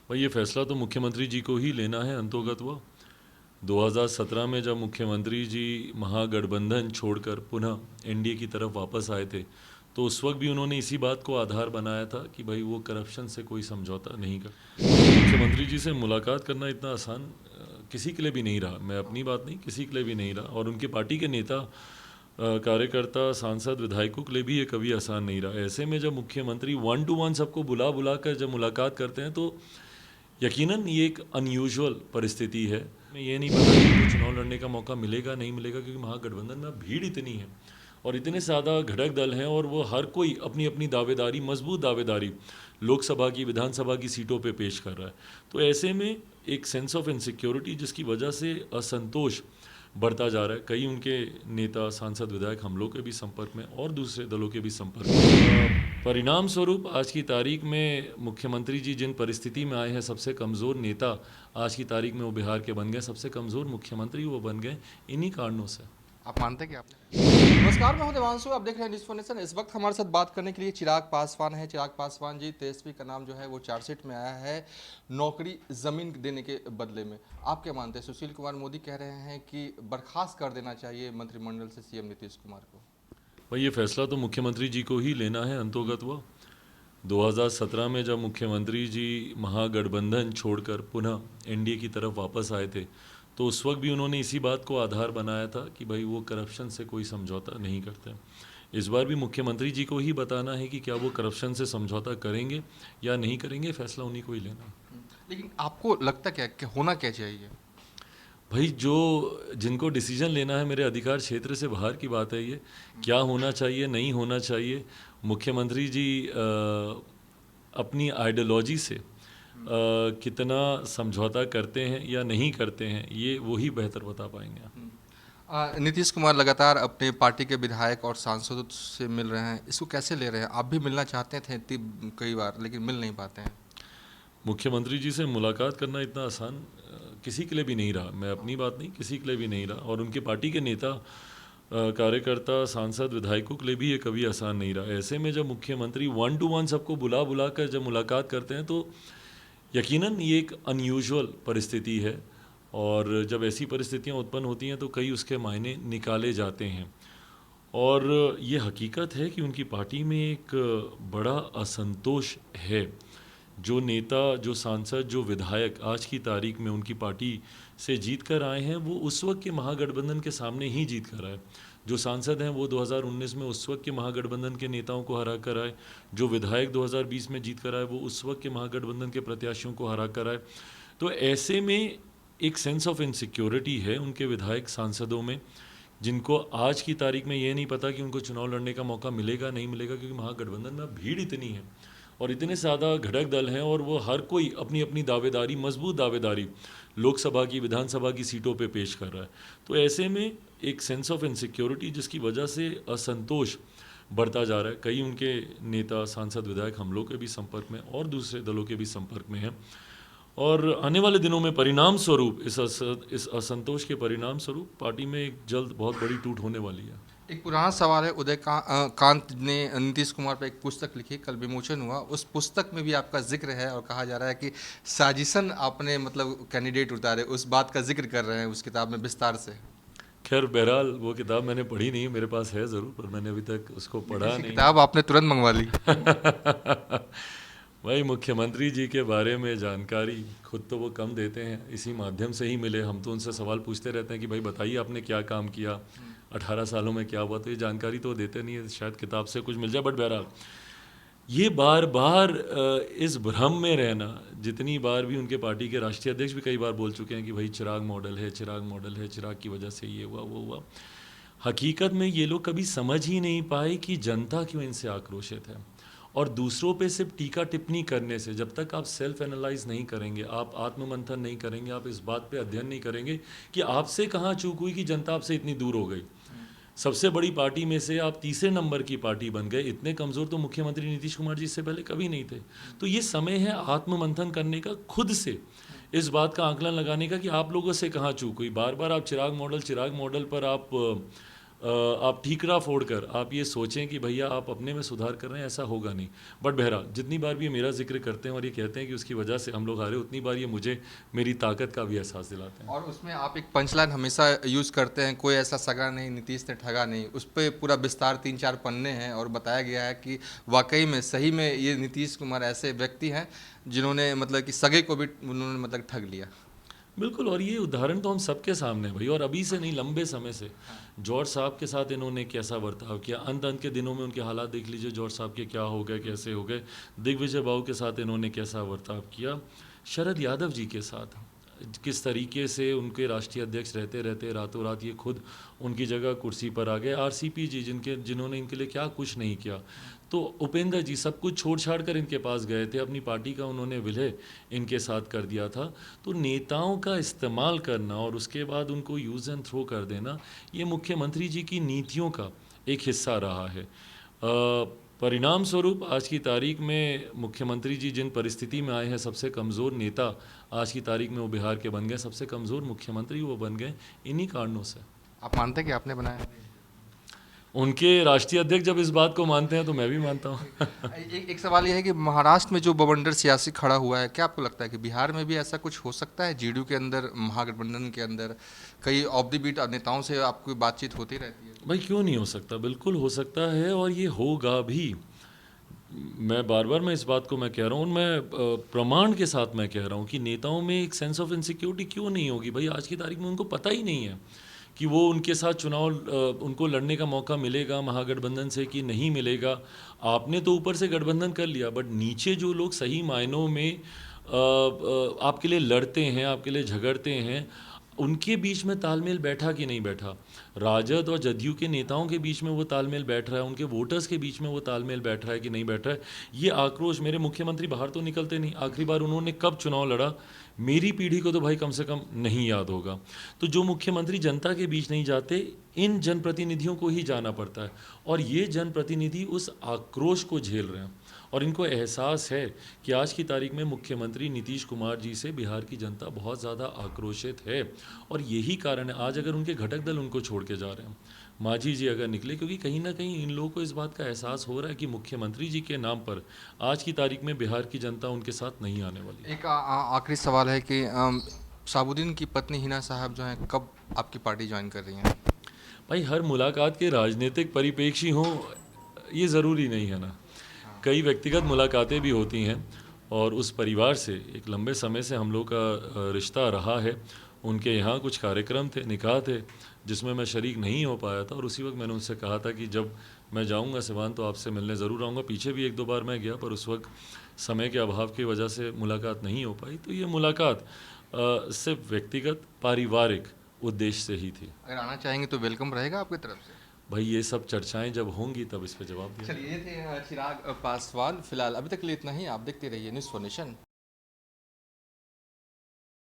भाई ये फैसला तो मुख्यमंत्री जी को ही लेना है। अंतोगत वो 2017 में जब मुख्यमंत्री जी महागठबंधन छोड़कर पुनः एनडीए की तरफ वापस आए थे, तो उस वक्त भी उन्होंने इसी बात को आधार बनाया था कि भाई वो करप्शन से कोई समझौता नहीं कर। मुख्यमंत्री जी से मुलाकात करना इतना आसान किसी के लिए भी नहीं रहा। मैं अपनी बात नहीं, किसी के लिए भी नहीं रहा। और उनके पार्टी के नेता, कार्यकर्ता, सांसद, विधायकों के लिए भी ये कभी आसान नहीं रहा। ऐसे में जब मुख्यमंत्री 1-to-1 सबको बुला बुला कर जब मुलाकात करते हैं, तो यकीनन ये एक अनयूजुअल परिस्थिति है। मैं ये नहीं पता कि उनको चुनाव लड़ने का मौका मिलेगा नहीं मिलेगा, क्योंकि महागठबंधन में भीड़ इतनी है और इतने ज़्यादा घटक दल हैं, और वो हर कोई अपनी अपनी दावेदारी, मजबूत दावेदारी लोकसभा की, विधानसभा की सीटों पे पेश कर रहा है। तो ऐसे में एक सेंस ऑफ इनसिक्योरिटी, जिसकी वजह से असंतोष बढ़ता जा रहा है। कई उनके नेता, सांसद, विधायक हम लोग के भी संपर्क में और दूसरे दलों के भी संपर्क में। परिणाम स्वरूप आज की तारीख में मुख्यमंत्री जी जिन परिस्थिति में आए हैं, सबसे कमज़ोर नेता आज की तारीख में वो बिहार के बन गए, सबसे कमज़ोर मुख्यमंत्री वो बन गए इन्हीं कारणों से। आप मानते हैं कि आपने। नमस्कार, मैं हूं देवांशु, आप देख रहे हैं न्यूज़ 4 नेशन। इस वक्त हमारे साथ बात करने के लिए चिराग पासवान है। चिराग पासवान जी, तेजस्वी का नाम जो है वो चार्जशीट में आया है नौकरी ज़मीन देने के बदले में। आप क्या मानते हैं? सुशील कुमार मोदी कह रहे हैं कि बर्खास्त कर देना चाहिए मंत्रिमंडल से सीएम नीतीश कुमार को। भाई ये फैसला तो मुख्यमंत्री जी को ही लेना है। अंतोगत वो 2017 में जब मुख्यमंत्री जी महागठबंधन छोड़कर पुनः एनडीए की तरफ वापस आए थे, तो उस वक्त भी उन्होंने इसी बात को आधार बनाया था कि भाई वो करप्शन से कोई समझौता नहीं करते। इस बार भी मुख्यमंत्री जी को ही बताना है कि क्या वो करप्शन से समझौता करेंगे या नहीं करेंगे, फैसला उन्हीं को ही लेना है। लेकिन आपको लगता क्या कि होना क्या चाहिए? भाई जो जिनको डिसीजन लेना है, मेरे अधिकार क्षेत्र से बाहर की बात है ये। क्या होना चाहिए, नहीं होना चाहिए, मुख्यमंत्री जी अपनी आइडियोलॉजी से कितना समझौता करते हैं या नहीं करते हैं, ये वही बेहतर बता पाएंगे। नीतीश कुमार लगातार अपने पार्टी के विधायक और सांसदों से मिल रहे हैं, इसको कैसे ले रहे हैं? आप भी मिलना चाहते थे कई बार, लेकिन मिल नहीं पाते हैं। मुख्यमंत्री जी से मुलाकात करना इतना आसान किसी के लिए भी नहीं रहा। मैं अपनी बात नहीं, किसी के लिए भी नहीं रहा। और उनके पार्टी के नेता, कार्यकर्ता, सांसद, विधायकों के लिए भी ये कभी आसान नहीं रहा। ऐसे में जब मुख्यमंत्री 1-to-1 सबको बुला बुला कर जब मुलाकात करते हैं, तो यकीनन ये एक अनयूजुअल परिस्थिति है। और जब ऐसी परिस्थितियां उत्पन्न होती हैं, तो कई उसके मायने निकाले जाते हैं। और ये हकीकत है कि उनकी पार्टी में एक बड़ा असंतोष है। जो नेता, जो सांसद, जो विधायक आज की तारीख में उनकी पार्टी से जीत कर आए हैं, वो उस वक्त के महागठबंधन के सामने ही जीत कर आए। जो सांसद हैं वो 2019 में उस वक्त के महागठबंधन के नेताओं को हरा कर आए। जो विधायक 2020 में जीत कर आए, वो उस वक्त के महागठबंधन के प्रत्याशियों को हरा कर आए। तो ऐसे में एक सेंस ऑफ इनसिक्योरिटी है उनके विधायक, सांसदों में, जिनको आज की तारीख में ये नहीं पता कि उनको चुनाव लड़ने का मौका मिलेगा नहीं मिलेगा, क्योंकि महागठबंधन में भीड़ इतनी है और इतने ज़्यादा घटक दल हैं, और वो हर कोई अपनी अपनी दावेदारी, मजबूत दावेदारी लोकसभा की, विधानसभा की सीटों पे पेश कर रहा है। तो ऐसे में एक सेंस ऑफ इनसिक्योरिटी, जिसकी वजह से असंतोष बढ़ता जा रहा है। कई उनके नेता, सांसद, विधायक हम लोग के भी संपर्क में और दूसरे दलों के भी संपर्क में हैं। और आने वाले दिनों में परिणाम स्वरूप, इस असंतोष के परिणाम स्वरूप पार्टी में एक जल्द बहुत बड़ी टूट होने वाली है। एक पुराना सवाल है, कांत ने नीतीश कुमार पर एक पुस्तक लिखी, कल विमोचन हुआ। उस पुस्तक में भी आपका जिक्र है और कहा जा रहा है कि साजिशन आपने मतलब कैंडिडेट उतारे, उस बात का जिक्र कर रहे हैं उस किताब में विस्तार से। खैर बहरहाल वो किताब मैंने पढ़ी नहीं, मेरे पास है ज़रूर, पर मैंने अभी तक उसको पढ़ा नहीं। किताब आपने तुरंत मंगवा ली। भाई मुख्यमंत्री जी के बारे में जानकारी खुद तो वो कम देते हैं, इसी माध्यम से ही मिले। हम तो उनसे सवाल पूछते रहते हैं कि भाई बताइए आपने क्या काम किया, 18 सालों में क्या हुआ, तो ये जानकारी तो देते नहीं है। शायद किताब से कुछ मिल जाए। बट बहरहाल ये बार बार इस भ्रम में रहना, जितनी बार भी उनके पार्टी के राष्ट्रीय अध्यक्ष भी कई बार बोल चुके हैं कि भाई चिराग मॉडल है, चिराग मॉडल है, चिराग की वजह से ये हुआ वो हुआ। हकीकत में ये लोग कभी समझ ही नहीं पाए कि जनता क्यों इनसे आक्रोशित है। और दूसरों पे सिर्फ टीका टिप्पणी करने से, जब तक आप सेल्फ एनालाइज नहीं करेंगे, आप आत्ममंथन नहीं करेंगे, आप इस बात पे अध्ययन नहीं करेंगे कि आपसे कहाँ चूक हुई कि जनता आपसे इतनी दूर हो गई। सबसे बड़ी पार्टी में से आप तीसरे नंबर की पार्टी बन गए। इतने कमज़ोर तो मुख्यमंत्री नीतीश कुमार जी इससे पहले कभी नहीं थे। तो ये समय है आत्ममंथन करने का, खुद से इस बात का आकलन लगाने का कि आप लोगों से कहाँ चूक हुई। बार बार आप चिराग मॉडल पर आप आप ठीकरा फोड़ कर आप ये सोचें कि भैया आप अपने में सुधार कर रहे हैं, ऐसा होगा नहीं। बट बहरहाल जितनी बार भी ये मेरा जिक्र करते हैं और ये कहते हैं कि उसकी वजह से हम लोग हारे, उतनी बार ये मुझे मेरी ताकत का भी एहसास दिलाते हैं। और उसमें आप एक पंचलाइन हमेशा यूज़ करते हैं, कोई ऐसा सगा नहीं, नीतीश ने ठगा नहीं। उस पे पूरा विस्तार 3-4 पन्ने हैं और बताया गया है कि वाकई में सही में ये नीतीश कुमार ऐसे व्यक्ति हैं जिन्होंने मतलब कि सगे को भी उन्होंने मतलब ठग लिया। बिल्कुल, और ये उदाहरण तो हम सबके सामने है भाई, और अभी से नहीं, लंबे समय से। जॉर्ज साहब के साथ इन्होंने कैसा बर्ताव किया, अंत अंत के दिनों में उनके हालात देख लीजिए, जॉर्ज साहब के क्या हो गए, कैसे हो गए। दिग्विजय बाबू के साथ इन्होंने कैसा बर्ताव किया, शरद यादव जी के साथ किस तरीके से उनके राष्ट्रीय अध्यक्ष रहते रहते रातों रात ये खुद उनकी जगह कुर्सी पर आ गए। आरसीपी जी जिन्होंने इनके लिए क्या कुछ नहीं किया। तो उपेंद्र जी सब कुछ छोड़ छाड़ कर इनके पास गए थे, अपनी पार्टी का उन्होंने विलय इनके साथ कर दिया था। तो नेताओं का इस्तेमाल करना और उसके बाद उनको यूज़ एंड थ्रो कर देना, ये मुख्यमंत्री जी की नीतियों का एक हिस्सा रहा है। परिणाम स्वरूप आज की तारीख में मुख्यमंत्री जी जिन परिस्थिति में आए हैं, सबसे कमज़ोर नेता आज की तारीख में वो बिहार के बन गए, सबसे कमज़ोर मुख्यमंत्री वो बन गए इन्हीं कारणों से। आप मानते हैं कि आपने बनाया? उनके राष्ट्रीय अध्यक्ष जब इस बात को मानते हैं तो मैं भी मानता हूँ। एक सवाल ये है कि महाराष्ट्र में जो बवंडर सियासी खड़ा हुआ है, क्या आपको लगता है कि बिहार में भी ऐसा कुछ हो सकता है? जेडीयू के अंदर, महागठबंधन के अंदर कई ऑफ द बीट नेताओं से आपकी बातचीत होती रहती है। भाई क्यों नहीं हो सकता, बिल्कुल हो सकता है और ये होगा भी। मैं बार बार मैं इस बात को मैं कह रहा हूँ, मैं प्रमाण के साथ मैं कह रहा हूँ कि नेताओं में एक सेंस ऑफ इनसिक्योरिटी क्यों नहीं होगी। भाई आज की तारीख में उनको पता ही नहीं है कि वो उनके साथ चुनाव उनको लड़ने का मौका मिलेगा महागठबंधन से कि नहीं मिलेगा। आपने तो ऊपर से गठबंधन कर लिया, बट नीचे जो लोग सही मायनों में आपके लिए लड़ते हैं, आपके लिए झगड़ते हैं, उनके बीच में तालमेल बैठा कि नहीं बैठा। राजद और जदयू के नेताओं के बीच में वो तालमेल बैठ रहा है, उनके वोटर्स के बीच में वो तालमेल बैठ रहा है कि नहीं बैठ रहा है। ये आक्रोश, मेरे मुख्यमंत्री बाहर तो निकलते नहीं, आखिरी बार उन्होंने कब चुनाव लड़ा मेरी पीढ़ी को तो भाई कम से कम नहीं याद होगा। तो जो मुख्यमंत्री जनता के बीच नहीं जाते, इन जनप्रतिनिधियों को ही जाना पड़ता है, और ये जनप्रतिनिधि उस आक्रोश को झेल रहे हैं और इनको एहसास है कि आज की तारीख में मुख्यमंत्री नीतीश कुमार जी से बिहार की जनता बहुत ज़्यादा आक्रोशित है। और यही कारण है आज अगर उनके घटक दल उनको छोड़ के जा रहे हैं, मांझी जी अगर निकले, क्योंकि कहीं ना कहीं इन लोगों को इस बात का एहसास हो रहा है कि मुख्यमंत्री जी के नाम पर आज की तारीख में बिहार की जनता उनके साथ नहीं आने वाली। एक आखिरी सवाल है कि शहाबुद्दीन की पत्नी हिना साहब जो हैं, कब आपकी पार्टी ज्वाइन कर रही हैं? भाई हर मुलाकात के राजनीतिक परिप्रेक्षी हों ये ज़रूरी नहीं है ना। कई व्यक्तिगत मुलाकातें भी होती हैं और उस परिवार से एक लंबे समय से हम लोग का रिश्ता रहा है। उनके यहाँ कुछ कार्यक्रम थे, निकाह थे, जिसमें मैं शरीक नहीं हो पाया था, और उसी वक्त मैंने उनसे कहा था कि जब मैं जाऊँगा सिवान तो आपसे मिलने ज़रूर आऊँगा। पीछे भी 1-2 बार मैं गया, पर उस वक्त समय के अभाव की वजह से मुलाकात नहीं हो पाई। तो ये मुलाकात सिर्फ व्यक्तिगत पारिवारिक उद्देश्य से ही थी। अगर आना चाहेंगे तो वेलकम रहेगा आपकी तरफ से। भाई ये सब चर्चाएं जब होंगी तब इस पे जवाब दिया। चलिए, ये थे चिराग पासवान। फिलहाल अभी तक के लिए इतना ही। आप देखते रहिए न्यूज़ फॉर नेशन।